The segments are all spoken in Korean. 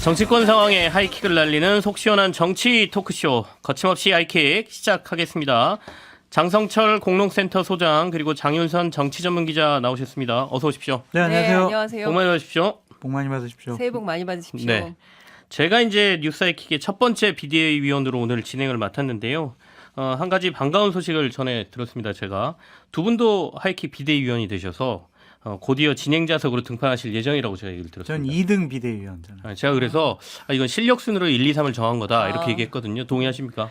정치권 상황에 하이킥을 날리는 속 시원한 정치 토크쇼 거침없이 하이킥 시작하겠습니다. 장성철 공농센터 소장 그리고 장윤선 정치전문기자 나오셨습니다. 어서 오십시오. 네, 안녕하세요. 네, 안녕하세요. 복 많이 받으십시오. 복 많이 받으십시오. 새해 복 많이 받으십시오. 네. 제가 이제 뉴스 하이킥의 첫 번째 비대위 위원으로 오늘 진행을 맡았는데요. 한 가지 반가운 소식을 전해 들었습니다. 제가 두 분도 하이킥 비대위 위원이 되셔서 곧이어 진행자석으로 등판하실 예정이라고 제가 얘기를 전 들었습니다. 2등 비대위원잖아요. 제가 그래서 이건 실력 순으로 1, 2, 3을 정한 거다 이렇게 얘기했거든요. 동의하십니까?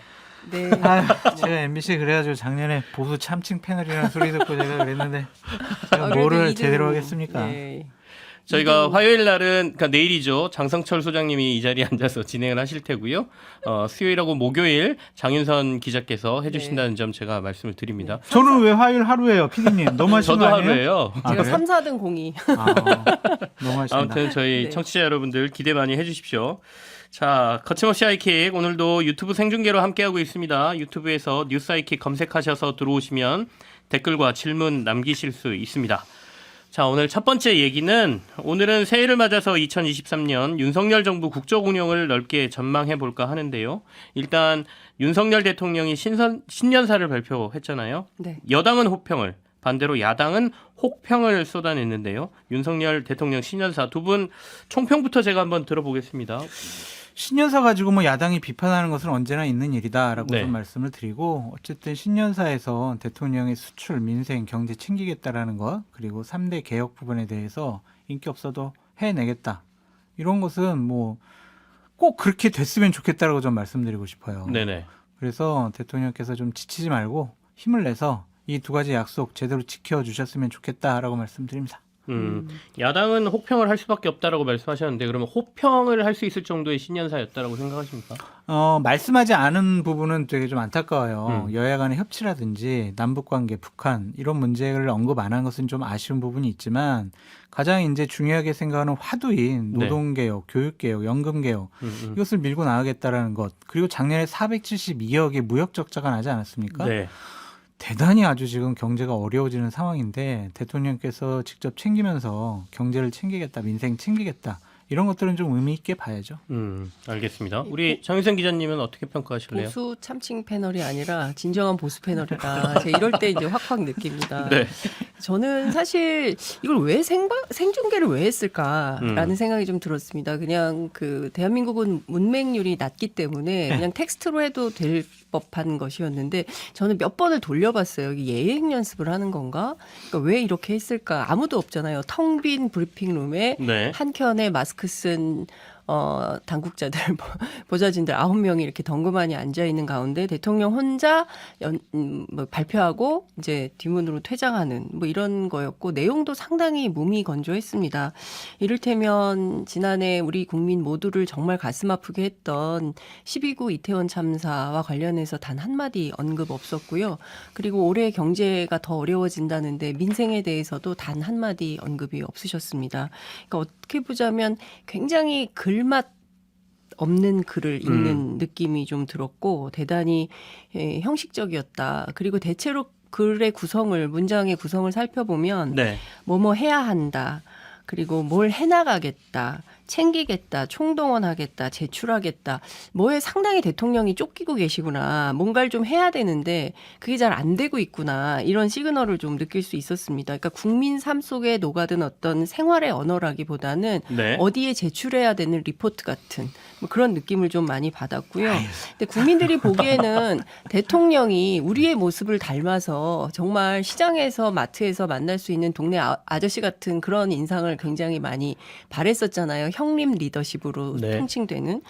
네. 제가 MBC 그래가지고 작년에 보수 참칭 패널이라는 소리 듣고 제가 그랬는데 제가 그래도 뭐를 이등, 제대로 하겠습니까? 네. 저희가 화요일 날은 그러니까 내일이죠. 장성철 소장님이 이 자리에 앉아서 진행을 하실 테고요. 수요일하고 목요일 장윤선 기자께서 해주신다는 점 제가 말씀을 드립니다. 저는 왜 화요일 하루예요, PD님? 너무 하신 저도 거 아니에요? 하루예요. 제가 그래요? 3, 4등 공이. 너무 하신다. 아무튼 저희 네. 청취자 여러분들 기대 많이 해주십시오. 자, 거침없이 하이킥 오늘도 유튜브 생중계로 함께하고 있습니다. 유튜브에서 뉴스 하이킥 검색하셔서 들어오시면 댓글과 질문 남기실 수 있습니다. 자, 오늘 첫 번째 얘기는 오늘은 새해를 맞아서 2023년 윤석열 정부 국정 운영을 넓게 전망해 볼까 하는데요. 일단 윤석열 대통령이 신년사를 발표했잖아요. 네. 여당은 호평을, 반대로 야당은 혹평을 쏟아냈는데요. 윤석열 대통령 신년사 두 분 총평부터 제가 한번 들어보겠습니다. 신년사 가지고 뭐 야당이 비판하는 것은 언제나 있는 일이다라고 네. 좀 말씀을 드리고 어쨌든 신년사에서 대통령의 수출, 민생, 경제 챙기겠다라는 것 그리고 3대 개혁 부분에 대해서 인기 없어도 해내겠다. 이런 것은 뭐 꼭 그렇게 됐으면 좋겠다라고 좀 말씀드리고 싶어요. 네네. 그래서 대통령께서 좀 지치지 말고 힘을 내서 이 두 가지 약속 제대로 지켜주셨으면 좋겠다라고 말씀드립니다. 야당은 혹평을 할 수밖에 없다라고 말씀하셨는데 그러면 호평을 할 수 있을 정도의 신년사였다라고 생각하십니까? 말씀하지 않은 부분은 되게 좀 안타까워요. 여야 간의 협치라든지 남북관계, 북한 이런 문제를 언급 안 한 것은 좀 아쉬운 부분이 있지만 가장 이제 중요하게 생각하는 화두인 네. 노동개혁, 교육개혁, 연금개혁 이것을 밀고 나가겠다라는 것 그리고 작년에 472억의 무역적자가 나지 않았습니까? 네. 대단히 아주 지금 경제가 어려워지는 상황인데 대통령께서 직접 챙기면서 경제를 챙기겠다, 민생 챙기겠다 이런 것들은 좀 의미 있게 봐야죠. 알겠습니다. 우리 장윤선 기자님은 어떻게 평가하실래요? 보수 참칭 패널이 아니라 진정한 보수 패널이라 제가 이럴 때 이제 확확 느낍니다. 네. 저는 사실 이걸 왜 생중계를 왜 했을까라는 생각이 좀 들었습니다. 그냥 그 대한민국은 문맹률이 낮기 때문에 그냥 텍스트로 해도 될 법한 것이었는데 저는 몇 번을 돌려봤어요. 이게 예행 연습을 하는 건가? 그러니까 왜 이렇게 했을까? 아무도 없잖아요. 텅 빈 브리핑룸에 네. 한 켠에 마스크 쓴 당국자들, 보좌진들 9명이 이렇게 덩그마니 앉아 있는 가운데 대통령 혼자 발표하고 이제 뒷문으로 퇴장하는 뭐 이런 거였고 내용도 상당히 무미건조했습니다. 이를테면 지난해 우리 국민 모두를 정말 가슴 아프게 했던 12구 이태원 참사와 관련해서 단 한마디 언급 없었고요. 그리고 올해 경제가 더 어려워진다는데 민생에 대해서도 단 한마디 언급이 없으셨습니다. 그러니까 어떻게 보자면 굉장히 글맛 없는 글을 읽는 느낌이 좀 들었고 대단히 형식적이었다. 그리고 대체로 글의 구성을 문장의 구성을 살펴보면 네. 뭐뭐 해야 한다. 그리고 뭘 해나가겠다. 챙기겠다, 총동원하겠다, 제출하겠다. 뭐에 상당히 대통령이 쫓기고 계시구나. 뭔가를 좀 해야 되는데 그게 잘 안 되고 있구나. 이런 시그널을 좀 느낄 수 있었습니다. 그러니까 국민 삶 속에 녹아든 어떤 생활의 언어라기보다는 네. 어디에 제출해야 되는 리포트 같은 뭐 그런 느낌을 좀 많이 받았고요. 근데 국민들이 보기에는 대통령이 우리의 모습을 닮아서 정말 시장에서 마트에서 만날 수 있는 동네 아저씨 같은 그런 인상을 굉장히 많이 바랬었잖아요. 형님 리더십으로 네. 통칭되는.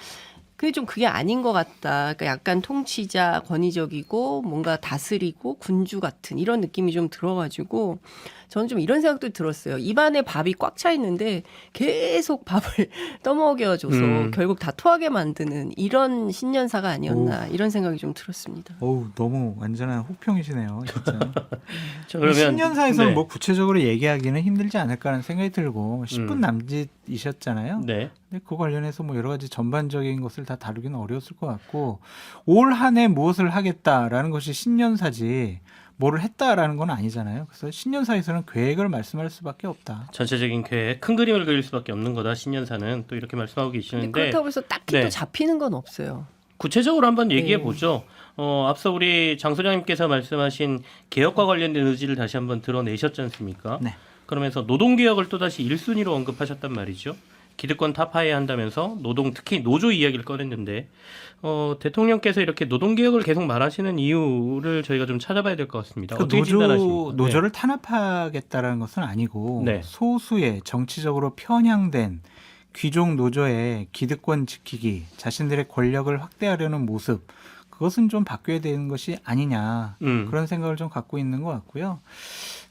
그게 아닌 것 같다. 그러니까 약간 통치자, 권위적이고 뭔가 다스리고 군주 같은 이런 느낌이 좀 들어가지고 저는 좀 이런 생각도 들었어요. 입안에 밥이 꽉 차 있는데 계속 밥을 떠먹여줘서 결국 다 토하게 만드는 이런 신년사가 아니었나 이런 생각이 좀 들었습니다. 어우 너무 완전한 혹평이시네요, 진짜. 자, 그러면 신년사에서는 네. 뭐 구체적으로 얘기하기는 힘들지 않을까라는 생각이 들고 10분 남짓 이셨잖아요. 네. 근데 그 관련해서 뭐 여러 가지 전반적인 것을 다 다루기는 어려웠을 것 같고 올 한 해 무엇을 하겠다라는 것이 신년사지 뭐를 했다라는 건 아니잖아요. 그래서 신년사에서는 계획을 말씀할 수밖에 없다. 전체적인 계획, 큰 그림을 그릴 수밖에 없는 거다. 신년사는 또 이렇게 말씀하고 근데 계시는데 그렇다고 해서 딱히 네. 또 잡히는 건 없어요. 구체적으로 한번 얘기해 네. 보죠. 앞서 우리 장 소장님께서 말씀하신 개혁과 관련된 의지를 다시 한번 드러내셨지 않습니까? 네. 그러면서 노동개혁을 또다시 1순위로 언급하셨단 말이죠. 기득권 타파해야 한다면서 노동, 특히 노조 이야기를 꺼냈는데 대통령께서 이렇게 노동개혁을 계속 말하시는 이유를 저희가 좀 찾아봐야 될 것 같습니다. 그 어떻게 진단하십니까? 노조를 탄압하겠다라는 것은 아니고 네. 소수의 정치적으로 편향된 귀족 노조의 기득권 지키기, 자신들의 권력을 확대하려는 모습, 그것은 좀 바뀌어야 되는 것이 아니냐 그런 생각을 좀 갖고 있는 것 같고요.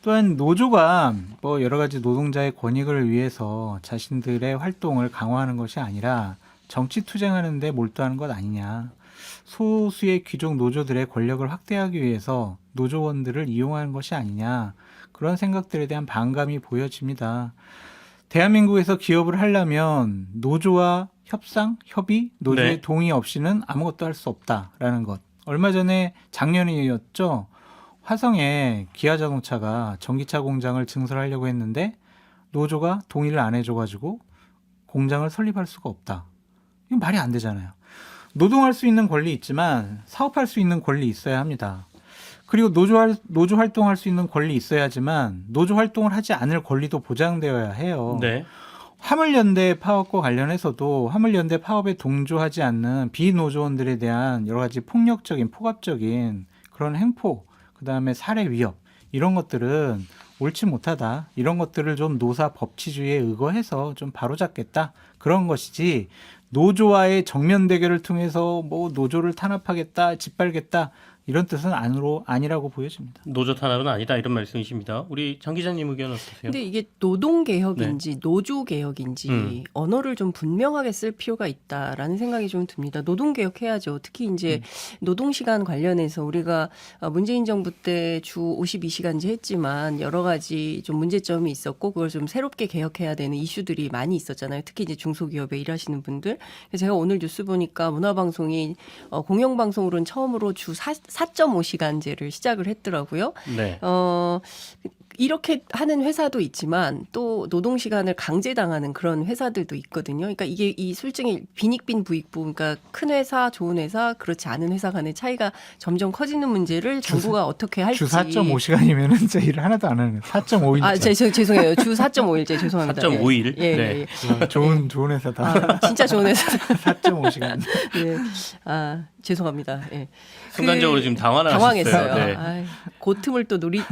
또한 노조가 뭐 여러 가지 노동자의 권익을 위해서 자신들의 활동을 강화하는 것이 아니라 정치 투쟁하는 데 몰두하는 것 아니냐. 소수의 귀족 노조들의 권력을 확대하기 위해서 노조원들을 이용하는 것이 아니냐. 그런 생각들에 대한 반감이 보여집니다. 대한민국에서 기업을 하려면 노조와 협상, 협의, 노조의 네. 동의 없이는 아무것도 할 수 없다라는 것. 얼마 전에 작년이었죠. 화성에 기아자동차가 전기차 공장을 증설하려고 했는데 노조가 동의를 안 해줘가지고 공장을 설립할 수가 없다. 이건 말이 안 되잖아요. 노동할 수 있는 권리 있지만 사업할 수 있는 권리 있어야 합니다. 그리고 노조 활동할 수 있는 권리 있어야지만 노조 활동을 하지 않을 권리도 보장되어야 해요. 네. 화물연대 파업과 관련해서도 화물연대 파업에 동조하지 않는 비노조원들에 대한 여러 가지 폭력적인 폭압적인 그런 행포, 그다음에 살해 위협 이런 것들은 옳지 못하다. 이런 것들을 좀 노사 법치주의에 의거해서 좀 바로잡겠다. 그런 것이지 노조와의 정면 대결을 통해서 뭐 노조를 탄압하겠다, 짓밟겠다 이런 뜻은 아니라고 보여집니다. 노조 탄압은 아니다 이런 말씀이십니다. 우리 장 기자님 의견 어떠세요? 근데 이게 노동개혁인지 네. 노조개혁인지 언어를 좀 분명하게 쓸 필요가 있다라는 생각이 좀 듭니다. 노동개혁해야죠. 특히 이제 노동시간 관련해서 우리가 문재인 정부 때 주 52시간제 했지만 여러 가지 좀 문제점이 있었고 그걸 좀 새롭게 개혁해야 되는 이슈들이 많이 있었잖아요. 특히 이제 중소기업에 일하시는 분들. 그래서 제가 오늘 뉴스 보니까 문화방송이 공영방송으로는 처음으로 주 4.5시간제를 시작을 했더라고요. 네. 이렇게 하는 회사도 있지만 또 노동 시간을 강제당하는 그런 회사들도 있거든요. 그러니까 이게 이 술증이 빈익빈 부익부, 그러니까 큰 회사, 좋은 회사, 그렇지 않은 회사 간의 차이가 점점 커지는 문제를 정부가 어떻게 할지. 주 4.5시간이면은 진짜 일을 하나도 안 하는 4.5일. 아, 죄송해요. 주 4.5일제 죄송합니다. 4.5일. 예, 네. 예. 좋은 회사다. 아, 진짜 좋은 회사. 4.5시간. 예. 아, 죄송합니다. 예. 순간적으로 지금 당황하셨어요. 당황했어요. 네. 아이, 그 틈을 또 노리고.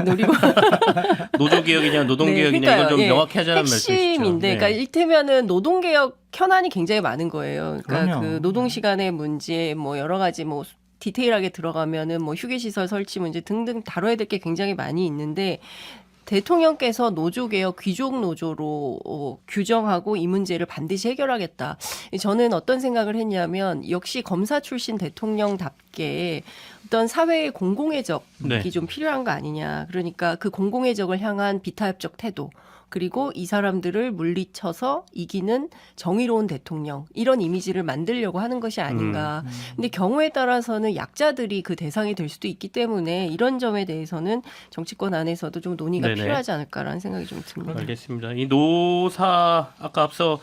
노조개혁이냐 노동개혁이냐 네, 이걸 좀 예. 명확히 하자는 말씀이시죠. 핵심인데, 네. 그러니까 일테면은 노동개혁 현안이 굉장히 많은 거예요. 그러니까 그럼요. 그 노동시간의 문제, 뭐 여러 가지 뭐 디테일하게 들어가면은 뭐 휴게시설 설치 문제 등등 다뤄야 될 게 굉장히 많이 있는데 대통령께서 노조개혁 귀족 노조로 규정하고 이 문제를 반드시 해결하겠다. 저는 어떤 생각을 했냐면 역시 검사 출신 대통령답게 어떤 사회의 공공의 적이 네. 좀 필요한 거 아니냐. 그러니까 그 공공의 적을 향한 비타협적 태도. 그리고 이 사람들을 물리쳐서 이기는 정의로운 대통령 이런 이미지를 만들려고 하는 것이 아닌가. 근데 경우에 따라서는 약자들이 그 대상이 될 수도 있기 때문에 이런 점에 대해서는 정치권 안에서도 좀 논의가 네네. 필요하지 않을까라는 생각이 좀 듭니다. 알겠습니다. 이 노사 아까 앞서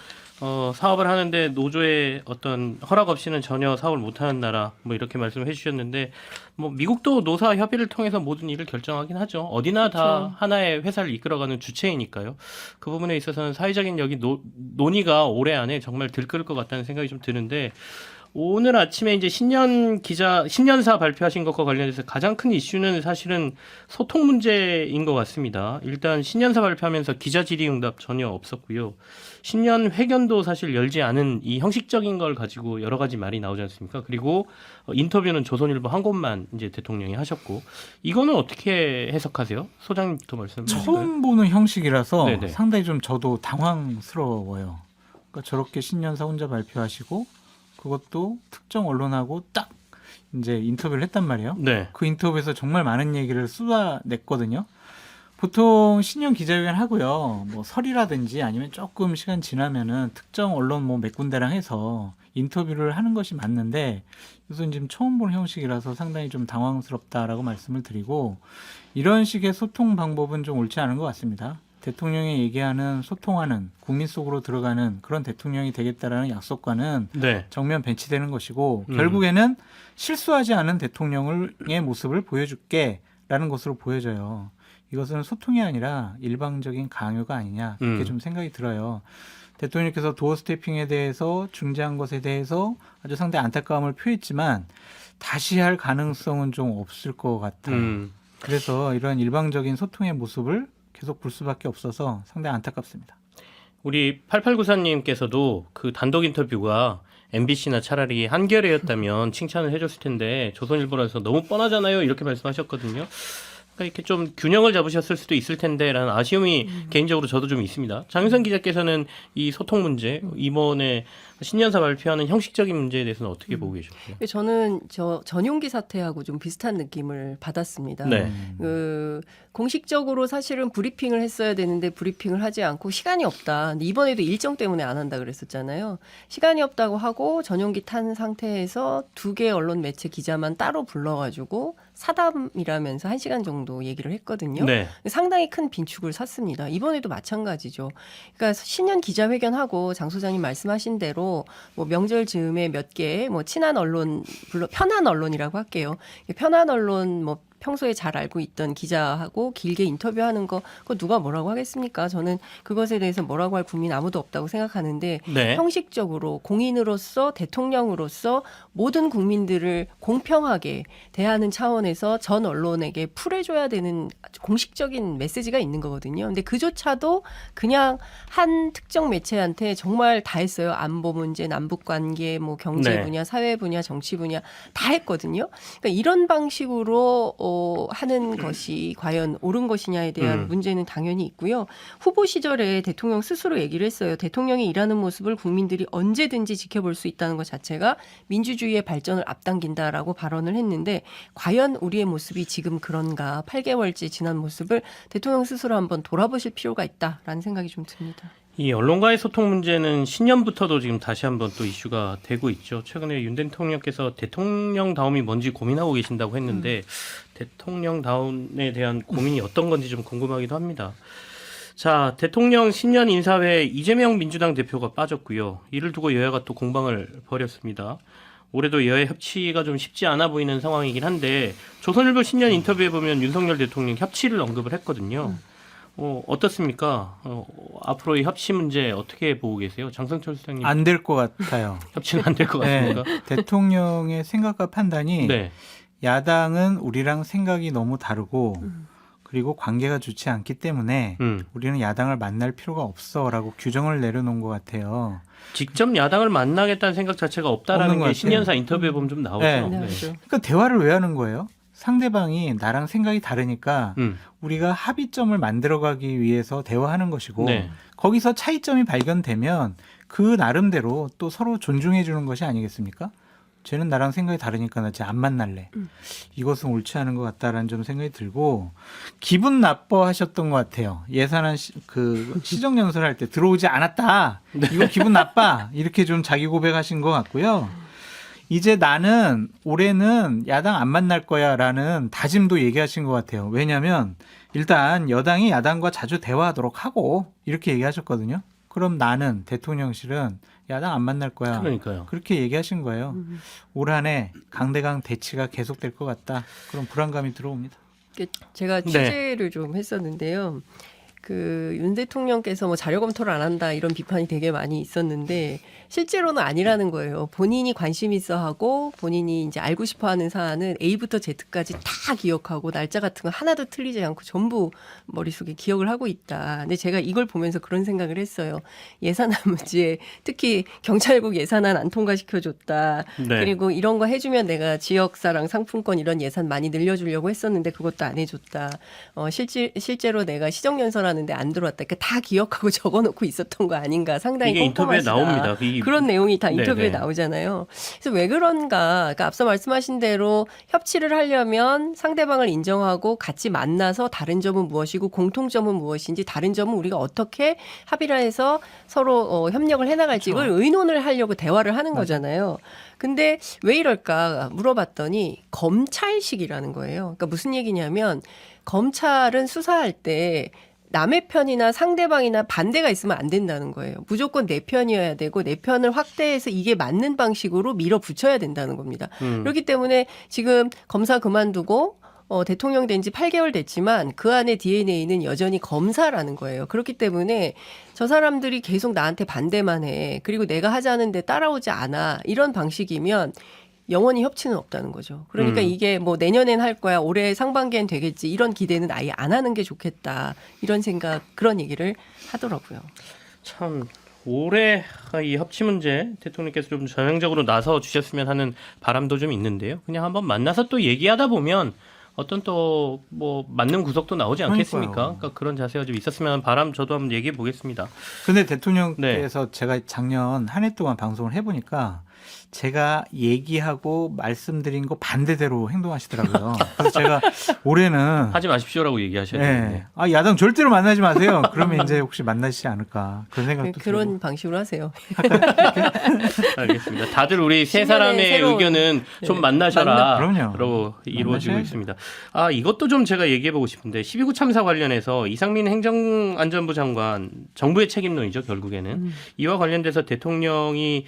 사업을 하는데 노조의 어떤 허락 없이는 전혀 사업을 못하는 나라 뭐 이렇게 말씀을 해주셨는데 뭐 미국도 노사 협의를 통해서 모든 일을 결정하긴 하죠. 어디나 다 그렇죠. 하나의 회사를 이끌어가는 주체이니까요. 그 부분에 있어서는 사회적인 여기 논의가 올해 안에 정말 들끓을 것 같다는 생각이 좀 드는데 오늘 아침에 이제 신년사 발표하신 것과 관련해서 가장 큰 이슈는 사실은 소통 문제인 것 같습니다. 일단 신년사 발표하면서 기자 질의응답 전혀 없었고요. 신년 회견도 사실 열지 않은 이 형식적인 걸 가지고 여러 가지 말이 나오지 않습니까? 그리고 인터뷰는 조선일보 한 곳만 이제 대통령이 하셨고 이거는 어떻게 해석하세요? 소장님부터 말씀해주실까요? 처음 보는 형식이라서 네네. 상당히 좀 저도 당황스러워요. 그러니까 저렇게 신년사 혼자 발표하시고 그것도 특정 언론하고 딱 이제 인터뷰를 했단 말이에요. 네. 그 인터뷰에서 정말 많은 얘기를 쏟아냈거든요. 보통 신년 기자회견 하고요. 뭐 설이라든지 아니면 조금 시간 지나면은 특정 언론 뭐 몇 군데랑 해서 인터뷰를 하는 것이 맞는데 이것은 지금 처음 본 형식이라서 상당히 좀 당황스럽다라고 말씀을 드리고 이런 식의 소통 방법은 좀 옳지 않은 것 같습니다. 대통령이 얘기하는 소통하는 국민 속으로 들어가는 그런 대통령이 되겠다라는 약속과는 네. 정면 배치되는 것이고 결국에는 실수하지 않은 대통령의 모습을 보여줄게라는 것으로 보여져요. 이것은 소통이 아니라 일방적인 강요가 아니냐 이렇게 좀 생각이 들어요. 대통령께서 도어 스태핑에 대해서 중재한 것에 대해서 아주 상당히 안타까움을 표했지만 다시 할 가능성은 좀 없을 것 같아요. 그래서 이런 일방적인 소통의 모습을 계속 볼 수밖에 없어서 상당히 안타깝습니다. 우리 8894님께서도 그 단독 인터뷰가 MBC나 차라리 한겨레였다면 칭찬을 해줬을 텐데 조선일보라서 너무 뻔하잖아요 이렇게 말씀하셨거든요. 그러니까 이렇게 좀 균형을 잡으셨을 수도 있을 텐데라는 아쉬움이 개인적으로 저도 좀 있습니다. 장윤선 기자께서는 이 소통 문제 이번에 신년사 발표하는 형식적인 문제에 대해서는 어떻게 보고 계셨어요? 저는 전용기 사태하고 좀 비슷한 느낌을 받았습니다. 네. 공식적으로 사실은 브리핑을 했어야 되는데 브리핑을 하지 않고 시간이 없다. 근데 이번에도 일정 때문에 안 한다 그랬었잖아요. 시간이 없다고 하고 전용기 탄 상태에서 2개 언론 매체 기자만 따로 불러가지고 사담이라면서 1시간 정도 얘기를 했거든요. 네. 상당히 큰 빈축을 샀습니다. 이번에도 마찬가지죠. 그러니까 신년 기자회견하고 장 소장님 말씀하신 대로 뭐 명절 즈음에 몇 개 뭐 친한 언론 물론 편한 언론이라고 할게요. 편한 언론 뭐 평소에 잘 알고 있던 기자하고 길게 인터뷰하는 거 그거 누가 뭐라고 하겠습니까? 저는 그것에 대해서 뭐라고 할 국민 아무도 없다고 생각하는데 네. 형식적으로 공인으로서 대통령으로서 모든 국민들을 공평하게 대하는 차원에서 전 언론에게 풀어줘야 되는 아주 공식적인 메시지가 있는 거거든요. 근데 그조차도 그냥 한 특정 매체한테 정말 다 했어요. 안보 문제, 남북 관계, 뭐 경제 네. 분야, 사회 분야, 정치 분야 다 했거든요. 그러니까 이런 방식으로 하는 것이 과연 옳은 것이냐에 대한 문제는 당연히 있고요. 후보 시절에 대통령 스스로 얘기를 했어요. 대통령이 일하는 모습을 국민들이 언제든지 지켜볼 수 있다는 것 자체가 민주주의의 발전을 앞당긴다라고 발언을 했는데 과연 우리의 모습이 지금 그런가 8개월째 지난 모습을 대통령 스스로 한번 돌아보실 필요가 있다라는 생각이 좀 듭니다. 이 언론과의 소통 문제는 신년부터도 지금 다시 한번 또 이슈가 되고 있죠. 최근에 윤 대통령께서 대통령다움이 뭔지 고민하고 계신다고 했는데 대통령다움에 대한 고민이 어떤 건지 좀 궁금하기도 합니다. 자, 대통령 신년 인사회에 이재명 민주당 대표가 빠졌고요. 이를 두고 여야가 또 공방을 벌였습니다. 올해도 여야 협치가 좀 쉽지 않아 보이는 상황이긴 한데 조선일보 신년 인터뷰에 보면 윤석열 대통령 협치를 언급을 했거든요. 어떻습니까? 앞으로의 협치 문제 어떻게 보고 계세요? 장성철 수장님. 안 될 것 같아요. 협치는 안 될 것 같습니까? 네, 대통령의 생각과 판단이 네. 야당은 우리랑 생각이 너무 다르고 그리고 관계가 좋지 않기 때문에 우리는 야당을 만날 필요가 없어라고 규정을 내려놓은 것 같아요. 직접 야당을 만나겠다는 생각 자체가 없다라는 없는 것 게 같아요. 신년사 인터뷰에 보면 좀 나오죠. 네. 네. 그렇죠. 그러니까 대화를 왜 하는 거예요? 상대방이 나랑 생각이 다르니까 우리가 합의점을 만들어가기 위해서 대화하는 것이고 네. 거기서 차이점이 발견되면 그 나름대로 또 서로 존중해 주는 것이 아니겠습니까? 쟤는 나랑 생각이 다르니까 나 쟤 안 만날래. 이것은 옳지 않은 것 같다라는 좀 생각이 들고 기분 나빠하셨던 것 같아요. 예산안 시정연설 할 때 들어오지 않았다. 이거 기분 나빠. 이렇게 좀 자기 고백하신 것 같고요. 이제 나는 올해는 야당 안 만날 거야라는 다짐도 얘기하신 것 같아요. 왜냐하면 일단 여당이 야당과 자주 대화하도록 하고 이렇게 얘기하셨거든요. 그럼 나는 대통령실은 야당 안 만날 거야. 그러니까요. 그렇게 얘기하신 거예요. 올 한 해 강대강 대치가 계속될 것 같다. 그런 불안감이 들어옵니다. 제가 취재를 좀 했었는데요. 윤 대통령께서 뭐 자료 검토를 안 한다 이런 비판이 되게 많이 있었는데 실제로는 아니라는 거예요. 본인이 관심 있어 하고 본인이 이제 알고 싶어 하는 사안은 A부터 Z까지 다 기억하고 날짜 같은 거 하나도 틀리지 않고 전부 머릿속에 기억을 하고 있다. 근데 제가 이걸 보면서 그런 생각을 했어요. 예산안 문제 특히 경찰국 예산안 안 통과시켜줬다. 네. 그리고 이런 거 해주면 내가 지역사랑 상품권 이런 예산 많이 늘려주려고 했었는데 그것도 안 해줬다. 실제로 내가 시정연설하는 들어왔는데 안 들어왔다. 그러니까 다 기억하고 적어놓고 있었던 거 아닌가. 상당히 이게 인터뷰에 꼼꼼하시다. 나옵니다. 그런 내용이 다 인터뷰에 네네. 나오잖아요. 그래서 왜 그런가. 그러니까 앞서 말씀하신 대로 협치를 하려면 상대방을 인정하고 같이 만나서 다른 점은 무엇이고 공통점은 무엇인지 다른 점은 우리가 어떻게 합의를 해서 서로 협력을 해나갈지 이걸 의논을 하려고 대화를 하는 거잖아요. 근데 왜 이럴까 물어봤더니 검찰식이라는 거예요. 그러니까 무슨 얘기냐면 검찰은 수사할 때 남의 편이나 상대방이나 반대가 있으면 안 된다는 거예요. 무조건 내 편이어야 되고 내 편을 확대해서 이게 맞는 방식으로 밀어붙여야 된다는 겁니다. 그렇기 때문에 지금 검사 그만두고 대통령 된 지 8개월 됐지만 그 안에 DNA는 여전히 검사라는 거예요. 그렇기 때문에 저 사람들이 계속 나한테 반대만 해. 그리고 내가 하자는데 따라오지 않아. 이런 방식이면 영원히 협치는 없다는 거죠. 그러니까 이게 뭐 내년엔 할 거야. 올해 상반기엔 되겠지. 이런 기대는 아예 안 하는 게 좋겠다. 이런 생각, 그런 얘기를 하더라고요. 참 올해 이 협치 문제 대통령께서 좀 전향적으로 나서 주셨으면 하는 바람도 좀 있는데요. 그냥 한번 만나서 또 얘기하다 보면 어떤 또 뭐 맞는 구석도 나오지 않겠습니까? 그러니까요. 그러니까 그런 자세가 좀 있었으면 하는 바람 저도 한번 얘기해 보겠습니다. 근데 대통령께서 제가 작년 한 해 동안 방송을 해보니까 제가 얘기하고 말씀드린 거 반대대로 행동하시더라고요. 그래서 제가 올해는 하지 마십시오라고 얘기하셔야 네. 되는데. 아, 야당 절대로 만나지 마세요. 그러면 이제 혹시 만나시지 않을까 그런 생각도 그런 들고. 방식으로 하세요. 알겠습니다. 다들 우리 세 10년의 사람의 새로운, 의견은 좀 네. 만나셔라. 그럼요. 로 이루어지고 만나셔야죠. 있습니다. 아, 이것도 좀 제가 얘기해보고 싶은데 12구 참사 관련해서 이상민 행정안전부 장관 정부의 책임론이죠 결국에는 이와 관련돼서 대통령이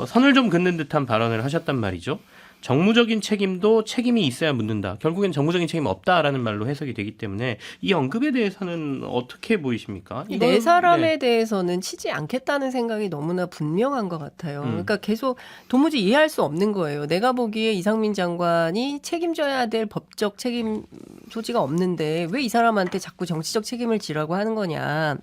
선을 좀 긋는 듯한 발언을 하셨단 말이죠. 정무적인 책임도 책임이 있어야 묻는다. 결국엔 정무적인 책임 없다라는 말로 해석이 되기 때문에 이 언급에 대해서는 어떻게 보이십니까? 이 이거는, 네 사람에 네. 대해서는 치지 않겠다는 생각이 너무나 분명한 것 같아요. 음. 그러니까 계속 도무지 이해할 수 없는 거예요. 내가 보기에 이상민 장관이 책임져야 될 법적 책임 소지가 없는데 왜 이 사람한테 자꾸 정치적 책임을 지라고 하는 거냐.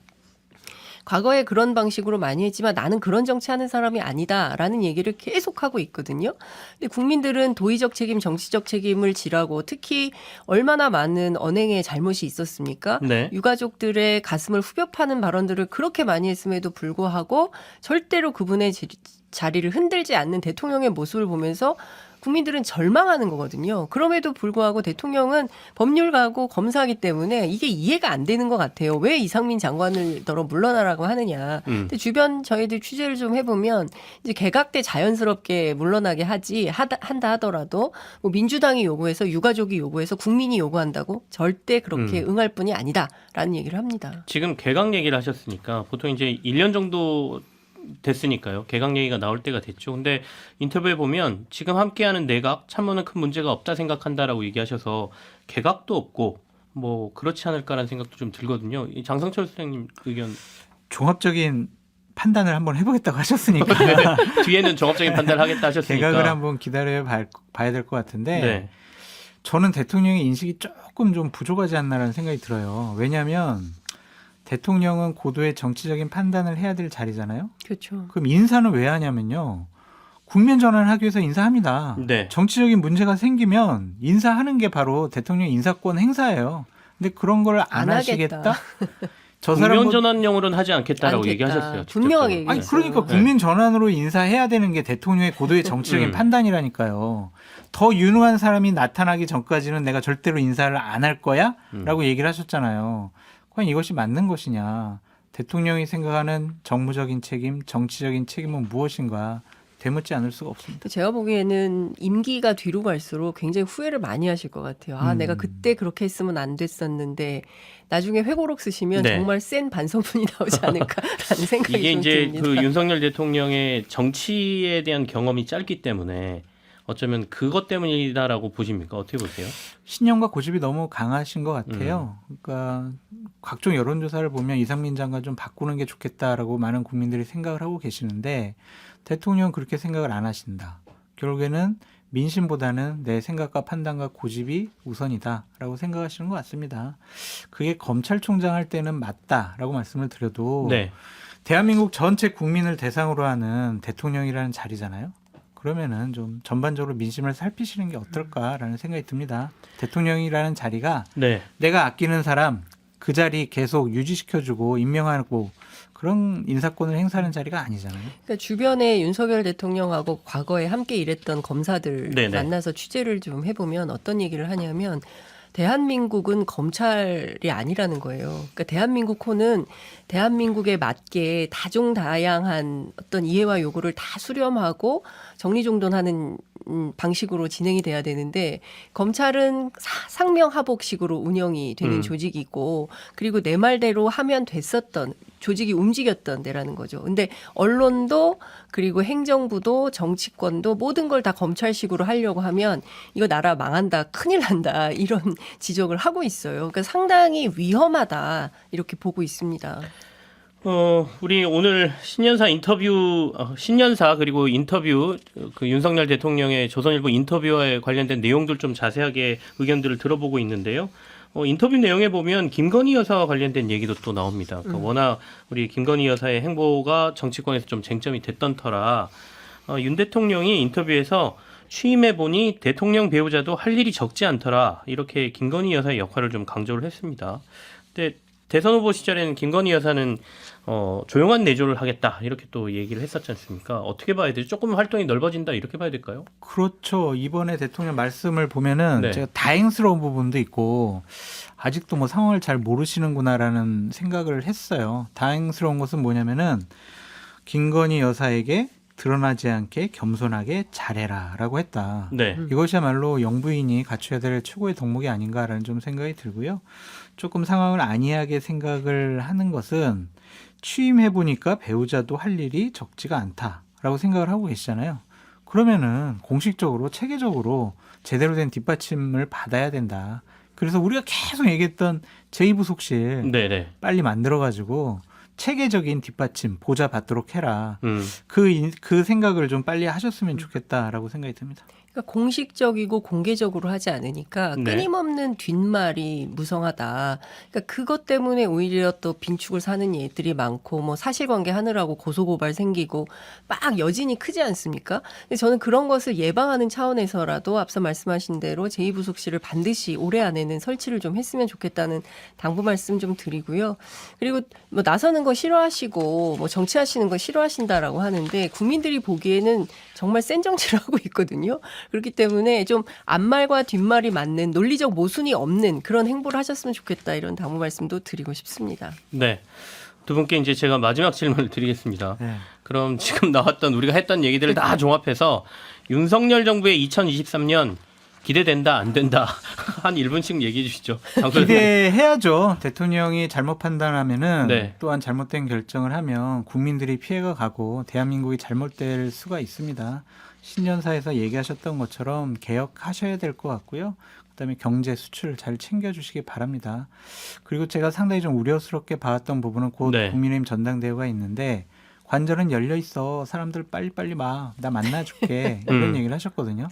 과거에 그런 방식으로 많이 했지만 나는 그런 정치하는 사람이 아니다라는 얘기를 계속하고 있거든요. 근데 국민들은 도의적 책임, 정치적 책임을 지라고 특히 얼마나 많은 언행에 잘못이 있었습니까? 네. 유가족들의 가슴을 후벼 파는 발언들을 그렇게 많이 했음에도 불구하고 절대로 그분의 자리를 흔들지 않는 대통령의 모습을 보면서 국민들은 절망하는 거거든요. 그럼에도 불구하고 대통령은 법률가고 검사이기 때문에 이게 이해가 안 되는 것 같아요. 왜 이상민 장관을 더러 물러나라고 하느냐. 근데 주변 저희들 취재를 좀 해보면 이제 개각 때 자연스럽게 물러나게 한다 하더라도 뭐 민주당이 요구해서 유가족이 요구해서 국민이 요구한다고 절대 그렇게 응할 뿐이 아니다라는 얘기를 합니다. 지금 개각 얘기를 하셨으니까 보통 이제 1년 정도 됐으니까요. 개각 얘기가 나올 때가 됐죠. 근데 인터뷰에 보면 지금 함께하는 내각 참모는 큰 문제가 없다 생각한다라고 얘기하셔서 개각도 없고 뭐 그렇지 않을까라는 생각도 좀 들거든요. 이 장성철 선생님 의견. 종합적인 판단을 한번 해보겠다고 하셨으니까 뒤에는 종합적인 판단을 하겠다 하셨으니까. 개각을 한번 기다려 봐야 될 것 같은데 네. 저는 대통령의 인식이 조금 좀 부족하지 않나라는 생각이 들어요. 왜냐하면 대통령은 고도의 정치적인 판단을 해야 될 자리잖아요. 그렇죠. 그럼 인사는 왜 하냐면요. 국면 전환을 하기 위해서 인사합니다. 네. 정치적인 문제가 생기면 인사하는 게 바로 대통령 인사권 행사예요. 근데 그런 걸 안 하겠다. 하시겠다? 저 사람 국면 전환용으로는 하지 않겠다라고 않겠다. 얘기하셨어요. 분명하게 직접적으로. 아니 얘기했어요. 그러니까 국민 전환으로 인사해야 되는 게 대통령의 고도의 정치적인 판단이라니까요. 더 유능한 사람이 나타나기 전까지는 내가 절대로 인사를 안 할 거야라고 얘기를 하셨잖아요. 과연 이것이 맞는 것이냐? 대통령이 생각하는 정무적인 책임, 정치적인 책임은 무엇인가? 되묻지 않을 수가 없습니다. 제가 보기에는 임기가 뒤로 갈수록 굉장히 후회를 많이 하실 것 같아요. 아, 내가 그때 그렇게 했으면 안 됐었는데 나중에 회고록 쓰시면 네. 정말 센 반성문이 나오지 않을까라는 생각이 이게 좀 이제 듭니다. 그 윤석열 대통령의 정치에 대한 경험이 짧기 때문에 어쩌면 그것 때문이다라고 보십니까? 어떻게 보세요? 신념과 고집이 너무 강하신 것 같아요. 그러니까 각종 여론조사를 보면 이상민 장관 좀 바꾸는 게 좋겠다라고 많은 국민들이 생각을 하고 계시는데 대통령은 그렇게 생각을 안 하신다. 결국에는 민심보다는 내 생각과 판단과 고집이 우선이다라고 생각하시는 것 같습니다. 그게 검찰총장 할 때는 맞다라고 말씀을 드려도 네. 대한민국 전체 국민을 대상으로 하는 대통령이라는 자리잖아요. 그러면은 좀 전반적으로 민심을 살피시는 게 어떨까라는 생각이 듭니다. 대통령이라는 자리가 네. 내가 아끼는 사람, 그 자리 계속 유지시켜주고 임명하고 그런 인사권을 행사하는 자리가 아니잖아요. 그러니까 주변에 윤석열 대통령하고 과거에 함께 일했던 검사들 네네. 만나서 취재를 좀 해보면 어떤 얘기를 하냐면 대한민국은 검찰이 아니라는 거예요. 그러니까 대한민국호는 대한민국에 맞게 다종다양한 어떤 이해와 요구를 다 수렴하고 정리정돈하는 방식으로 진행이 돼야 되는데 검찰은 상명하복식으로 운영이 되는 조직이고 그리고 내 말대로 하면 됐었던 조직이 움직였던 데라는 거죠. 근데 언론도 그리고 행정부도 정치권도 모든 걸 다 검찰식으로 하려고 하면 이거 나라 망한다, 큰일 난다 이런 지적을 하고 있어요. 그러니까 상당히 위험하다 이렇게 보고 있습니다. 우리 오늘 신년사 인터뷰, 신년사 그리고 인터뷰 그 윤석열 대통령의 조선일보 인터뷰와 관련된 내용들 좀 자세하게 의견들을 들어보고 있는데요. 인터뷰 내용에 보면 김건희 여사와 관련된 얘기도 또 나옵니다. 그러니까 워낙 우리 김건희 여사의 행보가 정치권에서 좀 쟁점이 됐던 터라 윤 대통령이 인터뷰에서 취임해 보니 대통령 배우자도 할 일이 적지 않더라 이렇게 김건희 여사의 역할을 좀 강조를 했습니다. 근데 대선 후보 시절에는 김건희 여사는 조용한 내조를 하겠다 이렇게 또 얘기를 했었지 않습니까? 어떻게 봐야 되죠? 조금 활동이 넓어진다 이렇게 봐야 될까요? 그렇죠. 이번에 대통령 말씀을 보면은 네. 제가 다행스러운 부분도 있고 아직도 뭐 상황을 잘 모르시는구나라는 생각을 했어요. 다행스러운 것은 뭐냐면은 김건희 여사에게 드러나지 않게 겸손하게 잘해라라고 했다. 네. 이것이야말로 영부인이 갖춰야 될 최고의 덕목이 아닌가라는 좀 생각이 들고요. 조금 상황을 안이하게 생각을 하는 것은 취임해 보니까 배우자도 할 일이 적지가 않다라고 생각을 하고 계시잖아요. 그러면은 공식적으로 체계적으로 제대로 된 뒷받침을 받아야 된다. 그래서 우리가 계속 얘기했던 제2부속실 네네. 빨리 만들어가지고 체계적인 뒷받침 보좌 받도록 해라. 음. 그러니까 그 생각을 좀 빨리 하셨으면 좋겠다라고 생각이 듭니다. 그러니까 공식적이고 공개적으로 하지 않으니까 네. 끊임없는 뒷말이 무성하다. 그러니까 그것 때문에 오히려 또 빈축을 사는 예들이 많고 뭐 사실관계 하느라고 고소고발 생기고 막 여진이 크지 않습니까? 근데 저는 그런 것을 예방하는 차원에서라도 앞서 말씀하신 대로 제2부속실을 반드시 올해 안에는 설치를 좀 했으면 좋겠다는 당부 말씀 좀 드리고요. 그리고 뭐 나서는 거 싫어하시고 뭐 정치하시는 거 싫어하신다라고 하는데 국민들이 보기에는 정말 센 정치를 하고 있거든요. 그렇기 때문에 좀 앞말과 뒷말이 맞는 논리적 모순이 없는 그런 행보를 하셨으면 좋겠다 이런 당부 말씀도 드리고 싶습니다. 네. 두 분께 이제 제가 마지막 질문을 드리겠습니다. 네. 그럼 지금 나왔던 우리가 했던 얘기들을 다 종합해서 윤석열 정부의 2023년 기대된다 안 된다 한 1분씩 얘기해 주시죠. 기대해야죠. 대통령이 잘못 판단하면은 네. 또한 잘못된 결정을 하면 국민들이 피해가 가고 대한민국이 잘못될 수가 있습니다. 신년사에서 얘기하셨던 것처럼 개혁하셔야 될 것 같고요. 그다음에 경제 수출 잘 챙겨주시기 바랍니다. 그리고 제가 상당히 좀 우려스럽게 봐왔던 부분은 곧 네. 국민의힘 전당대회가 있는데 관절은 열려 있어. 사람들 빨리빨리 와. 나 만나줄게. 이런 얘기를 하셨거든요.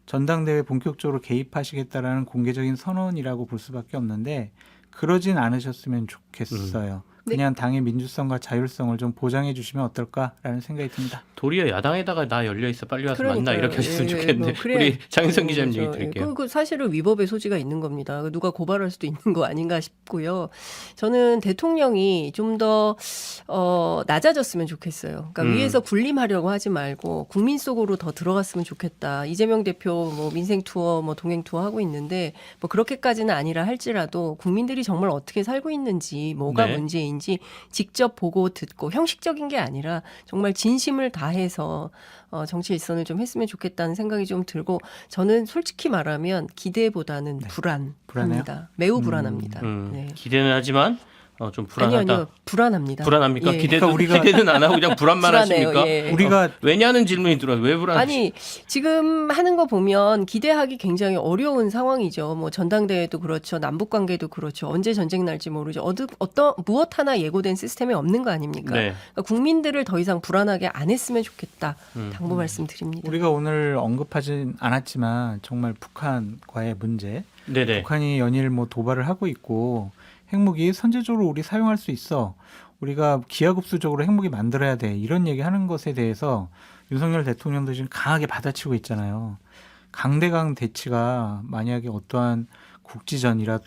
전당대회 본격적으로 개입하시겠다라는 공개적인 선언이라고 볼 수밖에 없는데 그러진 않으셨으면 좋겠어요. 그냥 당의 민주성과 자율성을 좀 보장해 주시면 어떨까라는 생각이 듭니다. 도리어 야당에다가 나 열려 있어 빨리 와서 만나 그러니까요. 이렇게 하셨으면 예, 좋겠는데 뭐 그래야- 우리 장윤성 기자님 얘기 그렇죠. 드릴게요. 그 사실은 위법의 소지가 있는 겁니다. 누가 고발할 수도 있는 거 아닌가 싶고요. 저는 대통령이 좀 더 낮아졌으면 좋겠어요. 그러니까 위에서 군림하려고 하지 말고 국민 속으로 더 들어갔으면 좋겠다. 이재명 대표 뭐 민생 투어, 뭐 동행 투어 하고 있는데 뭐 그렇게까지는 아니라 할지라도 국민들이 정말 어떻게 살고 있는지 뭐가 네. 문제인지 직접 보고 듣고 형식적인 게 아니라 정말 진심을 다해서 정치 일선을 좀 했으면 좋겠다는 생각이 좀 들고 저는 솔직히 말하면 기대보다는 불안해요? 불안합니다. 매우 불안합니다. 네. 기대는 하지만 좀 불안하다. 아니요, 불안합니다. 불안합니까? 예. 기대도 그러니까 기대는 안 하고 그냥 불안만 불안해요. 하십니까? 예. 우리가 왜냐는 질문이 들어요. 왜 불안? 아니 지금 하는 거 보면 기대하기 굉장히 어려운 상황이죠. 뭐 전당대회도 그렇죠, 남북 관계도 그렇죠. 언제 전쟁 날지 모르죠. 어떤 무엇 하나 예고된 시스템이 없는 거 아닙니까? 네. 그러니까 국민들을 더 이상 불안하게 안 했으면 좋겠다. 당부 말씀드립니다. 우리가 오늘 언급하진 않았지만 정말 북한과의 문제, 네네. 북한이 연일 뭐 도발을 하고 있고 핵무기 선제적으로 우리 사용할 수 있어. 우리가 기하급수적으로 핵무기 만들어야 돼. 이런 얘기하는 것에 대해서 윤석열 대통령도 지금 강하게 받아치고 있잖아요. 강대강 대치가 만약에 어떠한 국지전이라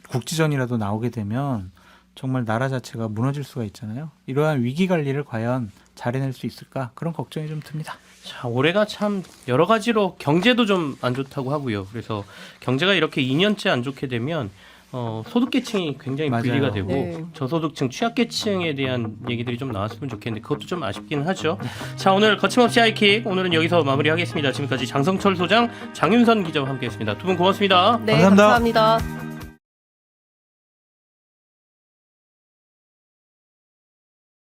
국지전이라도 나오게 되면 정말 나라 자체가 무너질 수가 있잖아요. 이러한 위기 관리를 과연 잘해낼 수 있을까? 그런 걱정이 좀 듭니다. 자, 올해가 참 여러 가지로 경제도 좀 안 좋다고 하고요. 그래서 경제가 이렇게 2년째 안 좋게 되면 소득계층이 굉장히 맞아요. 분리가 되고 네. 저소득층, 취약계층에 대한 얘기들이 좀 나왔으면 좋겠는데 그것도 좀 아쉽기는 하죠. 자, 오늘 거침없이 하이킥 오늘은 여기서 마무리하겠습니다. 지금까지 장성철 소장, 장윤선 기자와 함께했습니다. 두 분 고맙습니다. 네, 감사합니다. 감사합니다.